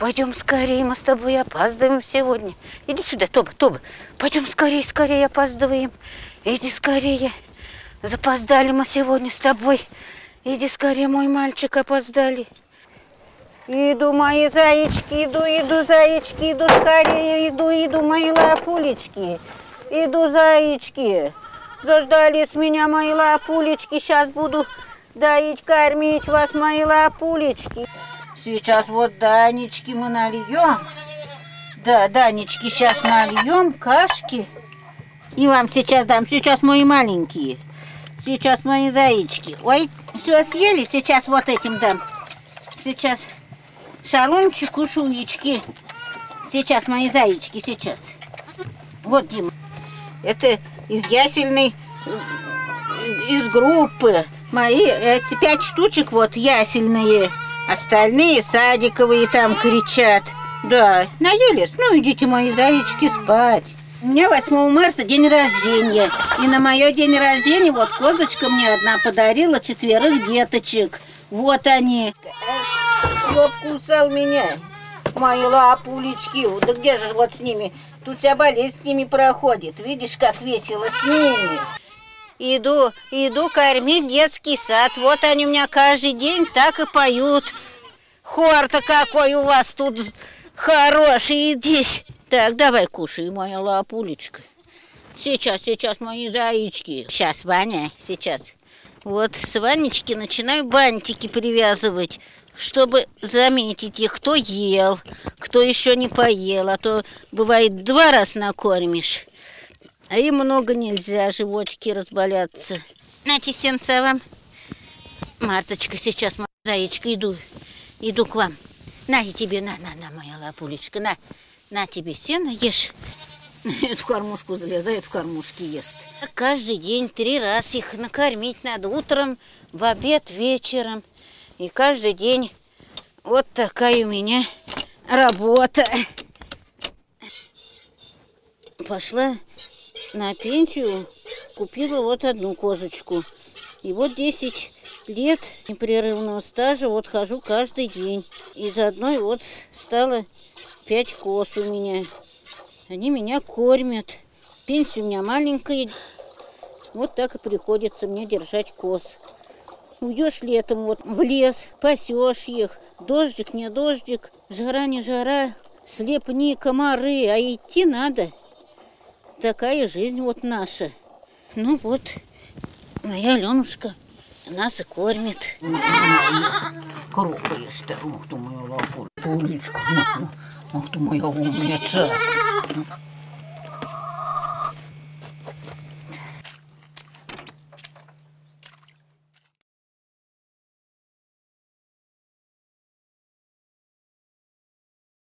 Пойдем скорее, мы с тобой опаздываем сегодня. Иди сюда, Тоба, Тоба. Пойдем скорее, скорее, опаздываем. Иди скорее. Запоздали мы сегодня с тобой. Иди скорее, мой мальчик, опоздали. Иду, мои зайчики, иду, зайчики, иду скорее, иду, мои лапулечки. Иду, зайчики. Заждались меня, мои лапулечки. Сейчас буду доить, кормить вас, мои лапулечки. Сейчас вот Данечки мы нальем. Да, Данечки, сейчас нальем кашки. И вам сейчас дам. Сейчас мои маленькие. Сейчас мои зайчики. Ой, все съели? Сейчас вот этим дам. Сейчас шалунчик, ушуечки. Сейчас мои зайчики, сейчас. Вот, Дима. Это из ясельной, из группы. Мои эти 5 штучек вот ясельные. Остальные садиковые там кричат. Да, наелись? Ну, идите, мои зайчики, спать. У меня 8 марта день рождения. И на мое день рождения вот козочка мне одна подарила 4 деточек. Вот они. Кто кусал меня? Мои лапулечки. Да где же вот с ними? Тут вся болезнь с ними проходит. Видишь, как весело с ними. Иду кормить детский сад. Вот они у меня каждый день так и поют. Хор-то какой у вас тут хороший. Иди. Так, давай кушай, моя лапулечка. Сейчас, мои зайчики. Сейчас, Ваня, сейчас. Вот с Ванечки начинаю бантики привязывать, чтобы заметить их, кто ел, кто еще не поел. А то бывает 2 раза накормишь. А им много нельзя, животики разболятся. Нате сенца вам. Марточка, сейчас, моя заячка, иду к вам. На тебе, на, моя лапулечка, на тебе сено, ешь. В кормушку залезает, в кормушке ест. Каждый день 3 раза их накормить надо. Утром, в обед, вечером. И каждый день вот такая у меня работа. Пошла на пенсию, купила вот одну козочку. И вот 10 лет непрерывного стажа вот хожу каждый день. Из одной вот стало 5 коз у меня. Они меня кормят. Пенсия у меня маленькая. Вот так и приходится мне держать коз. Уйдешь летом вот в лес, пасешь их. Дождик, не дождик, жара, не жара, слепни, комары. А идти надо. Такая жизнь вот наша. Ну вот, моя Аленушка нас и кормит. Крупаешь-то, ах ты моя лапулечка, ах ты моя умница.